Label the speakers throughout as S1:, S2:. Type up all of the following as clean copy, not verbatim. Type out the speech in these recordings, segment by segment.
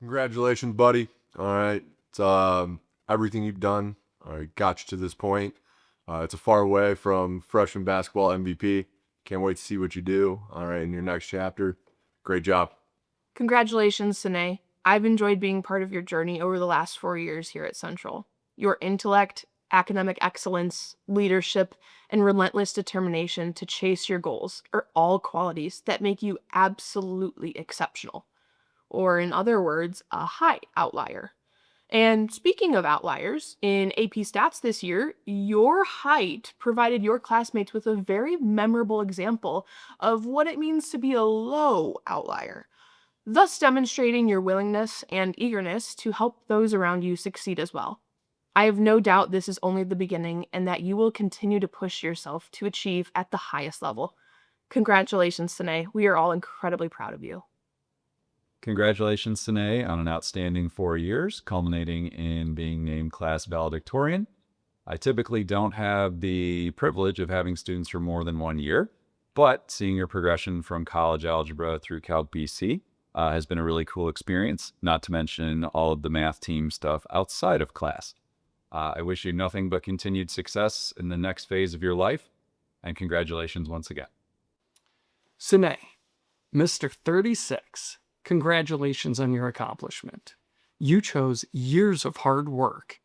S1: Congratulations, buddy. All right. It's everything you've done. All right, got you to this point. It's a far way from freshman basketball MVP. Can't wait to see what you do. All right, in your next chapter. Great job.
S2: Congratulations, Sanay. I've enjoyed being part of your journey over the last 4 years here at Central. Your intellect, academic excellence, leadership, and relentless determination to chase your goals are all qualities that make you absolutely exceptional. Or, in other words, a high outlier. And speaking of outliers, in AP Stats this year, your height provided your classmates with a very memorable example of what it means to be a low outlier, thus demonstrating your willingness and eagerness to help those around you succeed as well. I have no doubt this is only the beginning and that you will continue to push yourself to achieve at the highest level. Congratulations, Sanay. We are all incredibly proud of you.
S3: Congratulations, Sanay, on an outstanding 4 years, culminating in being named class valedictorian. I typically don't have the privilege of having students for more than 1 year, but seeing your progression from college algebra through Calc BC has been a really cool experience, not to mention all of the math team stuff outside of class. I wish you nothing but continued success in the next phase of your life, and congratulations once again.
S4: Sanay, Mr. 36, congratulations on your accomplishment. You chose years of hard work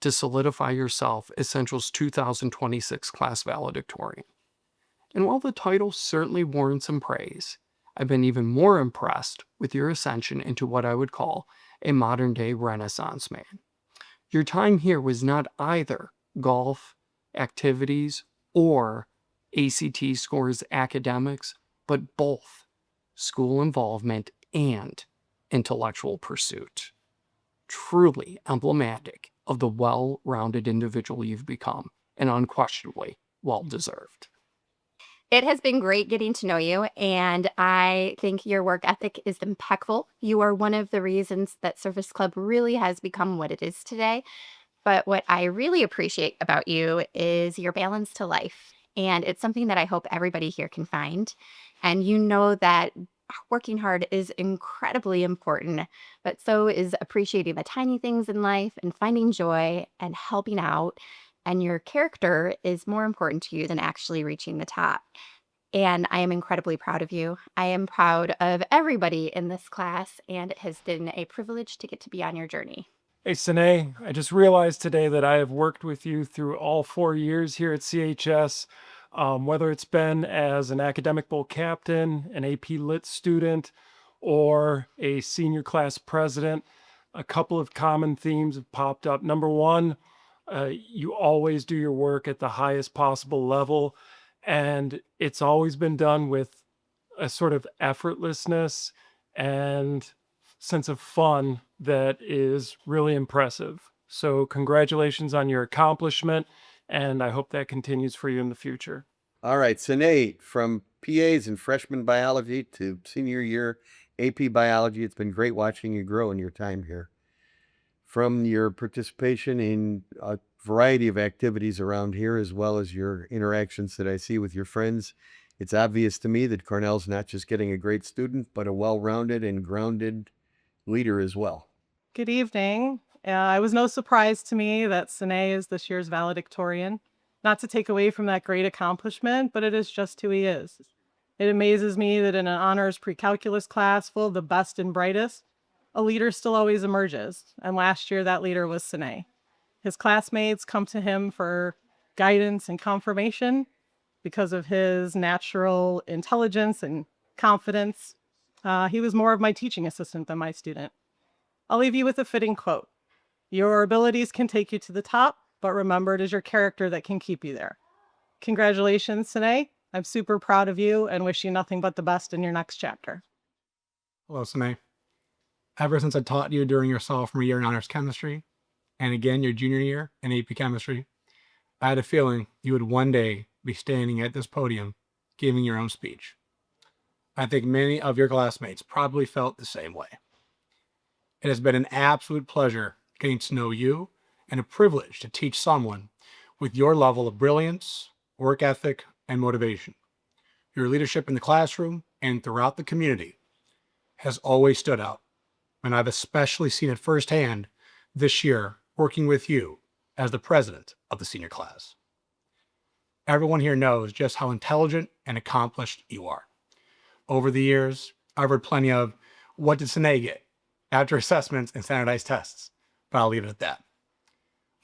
S4: to solidify yourself as Central's 2026 class valedictorian. And while the title certainly warrants some praise, I've been even more impressed with your ascension into what I would call a modern-day Renaissance man. Your time here was not either golf, activities, or ACT scores academics, but both school involvement and intellectual pursuit. Truly emblematic of the well-rounded individual you've become, and unquestionably well-deserved.
S5: It has been great getting to know you, and I think your work ethic is impeccable. You are one of the reasons that Service Club really has become what it is today. But what I really appreciate about you is your balance to life. And it's something that I hope everybody here can find. And you know that working hard is incredibly important, but so is appreciating the tiny things in life and finding joy and helping out. And your character is more important to you than actually reaching the top. And I am incredibly proud of you. I am proud of everybody in this class, and it has been a privilege to get to be on your journey.
S6: Hey, Sanay, I just realized today that I have worked with you through all 4 years here at CHS, whether it's been as an academic bowl captain, an AP Lit student, or a senior class president. A couple of common themes have popped up. Number one, you always do your work at the highest possible level, and it's always been done with a sort of effortlessness and sense of fun that is really impressive. So congratulations on your accomplishment, and I hope that continues for you in the future.
S7: All right, Sanay, from PAs and freshman biology to senior year AP biology, it's been great watching you grow in your time here. From your participation in a variety of activities around here, as well as your interactions that I see with your friends, it's obvious to me that Cornell's not just getting a great student, but a well-rounded and grounded leader as well.
S8: Good evening. It was no surprise to me that Sanay is this year's valedictorian. Not to take away from that great accomplishment, but it is just who he is. It amazes me that in an honors pre-calculus class full of the best and brightest, a leader still always emerges. And last year, that leader was Sanay. His classmates come to him for guidance and confirmation because of his natural intelligence and confidence. He was more of my teaching assistant than my student. I'll leave you with a fitting quote. Your abilities can take you to the top, but remember, it is your character that can keep you there. Congratulations, Sanay. I'm super proud of you and wish you nothing but the best in your next chapter.
S9: Hello, Sanay. Ever since I taught you during your sophomore year in honors chemistry, and again your junior year in AP chemistry, I had a feeling you would one day be standing at this podium giving your own speech. I think many of your classmates probably felt the same way. It has been an absolute pleasure getting to know you and a privilege to teach someone with your level of brilliance, work ethic, and motivation. Your leadership in the classroom and throughout the community has always stood out. and I've especially seen it firsthand this year working with you as the president of the senior class. Everyone here knows just how intelligent and accomplished you are. Over the years, I've heard plenty of, "What did Sanay get?" after assessments and standardized tests, but I'll leave it at that.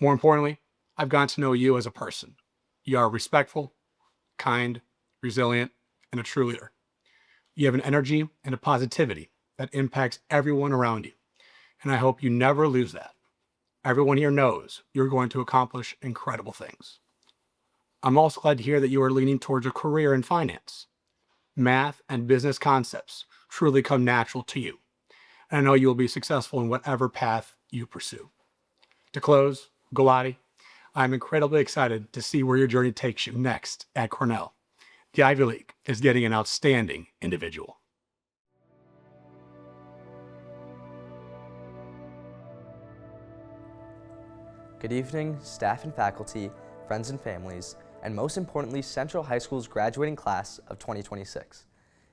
S9: More importantly, I've gotten to know you as a person. You are respectful, kind, resilient, and a true leader. You have an energy and a positivity that impacts everyone around you, and I hope you never lose that. Everyone here knows you're going to accomplish incredible things. I'm also glad to hear that you are leaning towards a career in finance. Math and business concepts truly come natural to you, and I know you will be successful in whatever path you pursue. To close, Gulati, I'm incredibly excited to see where your journey takes you next at Cornell. The Ivy League is getting an outstanding individual.
S10: Good evening, staff and faculty, friends and families, and most importantly, Central High School's graduating class of 2026.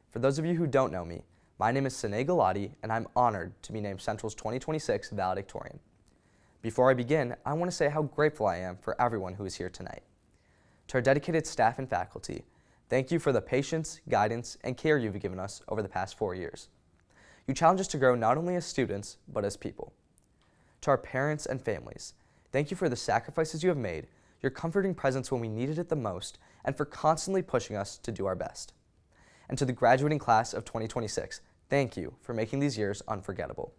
S10: For those of you who don't know me, my name is Sanay Gulati, and I'm honored to be named Central's 2026 Valedictorian. Before I begin, I want to say how grateful I am for everyone who is here tonight. To our dedicated staff and faculty, thank you for the patience, guidance, and care you've given us over the past 4 years. You challenge us to grow not only as students, but as people. To our parents and families, thank you for the sacrifices you have made, your comforting presence when we needed it the most, and for constantly pushing us to do our best. And to the graduating class of 2026, thank you for making these years unforgettable.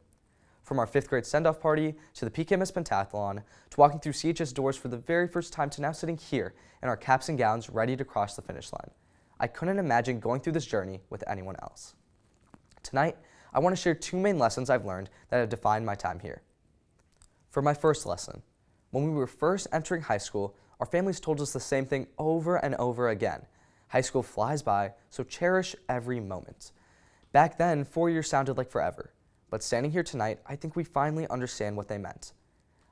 S10: From our 5th grade send-off party, to the PKMS Pentathlon, to walking through CHS doors for the very first time, to now sitting here in our caps and gowns ready to cross the finish line. I couldn't imagine going through this journey with anyone else. Tonight, I want to share 2 main lessons I've learned that have defined my time here. For my first lesson, when we were first entering high school, our families told us the same thing over and over again. High school flies by, so cherish every moment. Back then, 4 years sounded like forever, but standing here tonight, I think we finally understand what they meant.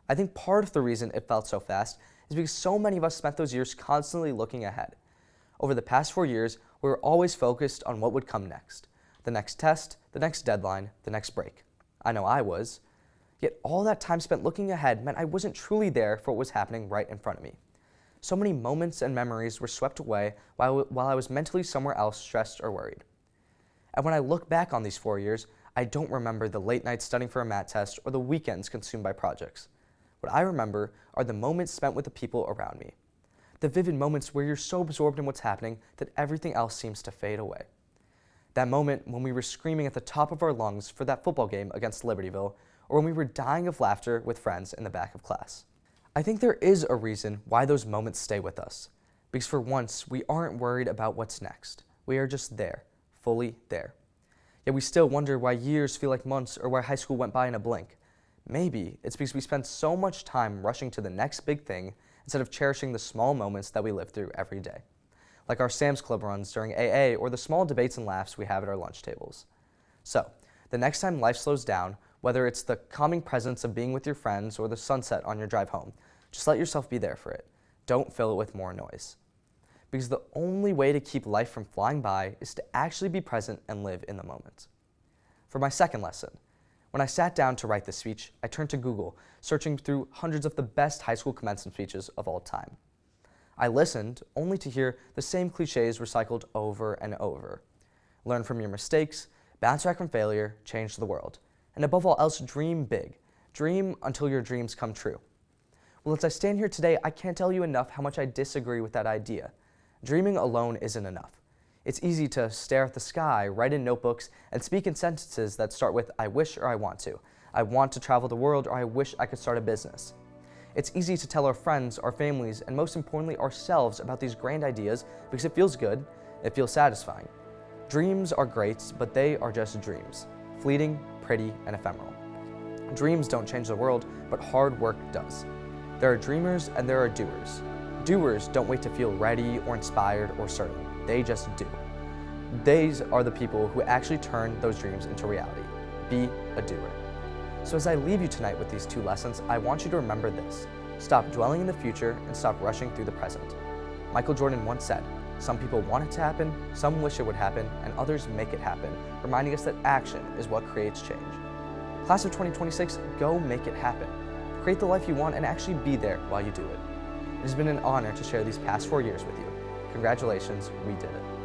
S10: I think part of the reason it felt so fast is because so many of us spent those years constantly looking ahead. Over the past 4 years, we were always focused on what would come next. The next test, the next deadline, the next break. I know I was. Yet all that time spent looking ahead meant I wasn't truly there for what was happening right in front of me. So many moments and memories were swept away while I was mentally somewhere else, stressed or worried. And when I look back on these 4 years, I don't remember the late nights studying for a math test or the weekends consumed by projects. What I remember are the moments spent with the people around me. The vivid moments where you're so absorbed in what's happening that everything else seems to fade away. That moment when we were screaming at the top of our lungs for that football game against Libertyville, or when we were dying of laughter with friends in the back of class. I think there is a reason why those moments stay with us, because for once, we aren't worried about what's next. We are just there, fully there. Yet we still wonder why years feel like months or why high school went by in a blink. Maybe it's because we spend so much time rushing to the next big thing instead of cherishing the small moments that we live through every day, like our Sam's Club runs during AA or the small debates and laughs we have at our lunch tables. So, the next time life slows down, whether it's the calming presence of being with your friends or the sunset on your drive home, just let yourself be there for it. Don't fill it with more noise. Because the only way to keep life from flying by is to actually be present and live in the moment. For my second lesson, when I sat down to write this speech, I turned to Google, searching through hundreds of the best high school commencement speeches of all time. I listened only to hear the same cliches recycled over and over. Learn from your mistakes, bounce back from failure, change the world. And above all else, dream big. Dream until your dreams come true. Well, as I stand here today, I can't tell you enough how much I disagree with that idea. Dreaming alone isn't enough. It's easy to stare at the sky, write in notebooks, and speak in sentences that start with I wish or I want to. I want to travel the world, or I wish I could start a business. It's easy to tell our friends, our families, and most importantly ourselves about these grand ideas because it feels good, it feels satisfying. Dreams are great, but they are just dreams. Fleeting, pretty, and ephemeral. Dreams don't change the world, but hard work does. There are dreamers and there are doers. Doers don't wait to feel ready or inspired or certain. They just do. These are the people who actually turn those dreams into reality. Be a doer. So as I leave you tonight with these 2 lessons, I want you to remember this. Stop dwelling in the future and stop rushing through the present. Michael Jordan once said, some people want it to happen, some wish it would happen, and others make it happen, reminding us that action is what creates change. Class of 2026, go make it happen. Create the life you want and actually be there while you do it. It has been an honor to share these past 4 years with you. Congratulations, we did it.